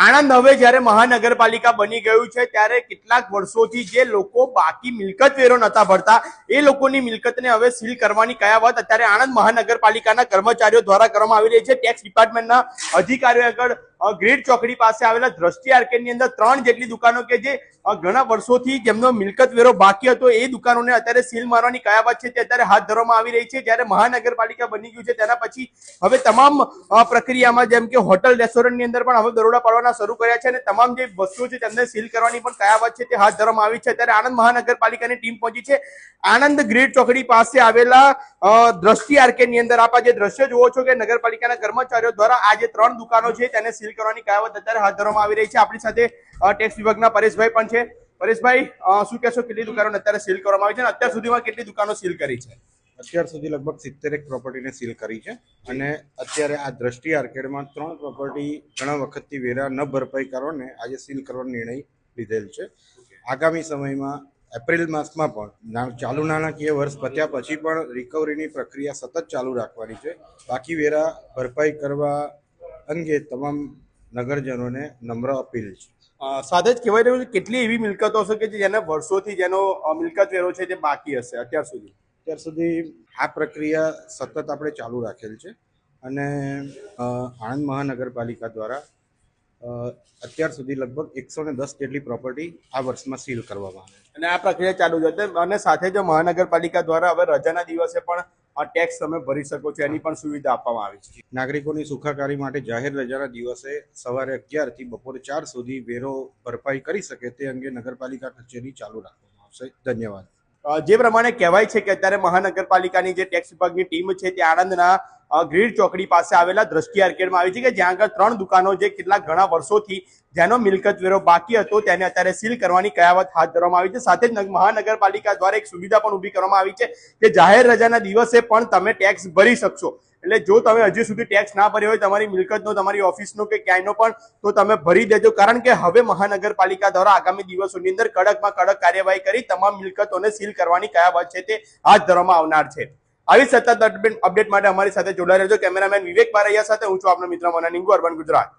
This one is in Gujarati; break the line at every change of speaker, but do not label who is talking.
આણંદ હવે જ્યારે મહાનગરપાલિકા બની ગયું છે ત્યારે કેટલાક વર્ષોથી જે લોકો બાકી મિલકત વેરો નતા ભરતા એ લોકોની મિલકતને હવે સીલ કરવાની કયાવત અત્યારે આણંદ મહાનગરપાલિકાના કર્મચારીઓ દ્વારા કરવામાં આવી રહી છે। ટેક્સ ડિપાર્ટમેન્ટના અધિકારીઓ આગળ ગ્રીડ ચોકડી પાસે આવેલા દ્રષ્ટિ આર્કેડની અંદર 3 જેટલી દુકાનો કે જે ઘણા વર્ષોથી જેમનો મિલકત વેરો બાકી હતો એ દુકાનોને અત્યારે સીલ મારવાની કયાવત છે તે અત્યારે હાથ ધરવામાં આવી રહી છે। જ્યારે મહાનગરપાલિકા બની ગયું છે તેના પછી હવે તમામ પ્રક્રિયામાં જેમ કે હોટલ રેસ્ટોરન્ટની અંદર પણ હવે દરોડા પાડવાના શરૂ કર્યા છે અને તમામ જે વસ્તુઓ છે તેમને સીલ કરવાની પણ કયાવત છે તે હાથ ધરવામાં આવી છે। ત્યારે આણંદ મહાનગરપાલિકાની ટીમ પહોંચી છે આણંદ ગ્રીડ ચોકડી પાસે આવેલા દ્રષ્ટિ આર્કેડની અંદર। આપ જે દ્રશ્ય જુઓ છો કે નગરપાલિકાના કર્મચારીઓ દ્વારા આ જે 3 દુકાનો છે તેને સીલ કરવાની કયાવત અત્યારે હાથ ધરવામાં આવી રહી છે। આપણી સાથે ટેક્સ વિભાગના પરેશભાઈ પણ છે। પરેશભાઈ, શું કહેશો, કેટલી દુકાનો અત્યારે સીલ કરવામાં આવી છે અને અત્યાર સુધીમાં કેટલી દુકાનો સીલ કરી છે?
અત્યાર સુધી લગભગ 71 પ્રોપર્ટીને સીલ કરી છે અને અત્યારે આ દ્રષ્ટિ આર્કેડમાં 3 પ્રોપર્ટી ઘણા વખતથી વેરા ન ભરપાઈ કરવાને આજે સીલ કરવાનો નિર્ણય લીધેલ છે। આગામી સમયમાં એપ્રિલ માસમાં પણ ચાલુ નાણાકીય વર્ષ પત્યા પછી પણ રિકવરીની પ્રક્રિયા સતત ચાલુ રાખવાની છે। બાકી વેરા ભરપાઈ કરવા અંગે તમામ નગરજનોને નમ્ર અપીલ છે।
સાથે જ કહેવાય રહ્યું છે કેટલી એવી મિલકતો હશે કે જેને વર્ષોથી જેનો મિલકત વેરો છે તે બાકી હશે અત્યાર સુધી
આ પ્રક્રિયા સતત આપણે ચાલુ રાખેલ છે અને આણંદ મહાનગરપાલિકા દ્વારા અત્યાર સુધી લગભગ 110 જેટલી પ્રોપર્ટી આ વર્ષમાં સીલ કરવામાં આવે છે
અને આ પ્રક્રિયા ચાલુ છે। અને સાથે જ મહાનગરપાલિકા દ્વારા હવે રજાના દિવસે પણ ટેક્સ તમે ભરી શકો છો એની પણ સુવિધા આપવામાં આવી છે।
નાગરિકોની સુખાકારી માટે જાહેર રજાના દિવસે સવારે 11 થી બપોરે 4 સુધી વેરો ભરપાઈ કરી શકે તે અંગે નગરપાલિકા કચેરી ચાલુ રાખવામાં આવશે। ધન્યવાદ।
જે પ્રમાણે કહેવાય છે કે અત્યારે મહાનગરપાલિકાની જે ટેક્સ વિભાગની ટીમ છે તે આણંદના ગ્રીડ ચોકડી પાસે આવેલા દ્રષ્ટિ આર્કેડમાં આવી છે કે જ્યાં આગળ 3 દુકાનો જે કેટલાક ઘણા વર્ષોથી જેનો મિલકત વેરો બાકી હતો તેને અત્યારે સીલ કરવાની કયાવત હાથ ધરવામાં આવી છે। સાથે જ મહાનગરપાલિકા દ્વારા એક સુવિધા પણ ઊભી કરવામાં આવી છે કે જાહેર રજાના દિવસે પણ તમે ટેક્સ ભરી શકશો। એટલે જો તમે હજી સુધી ટેક્સ ના ભર્યો હોય તમારી મિલકતનો, તમારી ઓફિસનો કે ક્યાંયનો પણ, તો તમે ભરી દેજો, કારણ કે હવે મહાનગરપાલિકા દ્વારા આગામી દિવસોની અંદર કડકમાં કડક કાર્યવાહી કરી તમામ મિલકતોને સીલ કરવાની કયાવત છે તે હાથ ધરવામાં આવનાર છે। આવી સતત અપડેટ માટે અમારી સાથે જોડાઈ રહેજો। કેમેરામેન વિવેક બારૈયા સાથે હું છું આપનો મિત્ર મનન ઇંગુ, અર્બન ગુજરાત।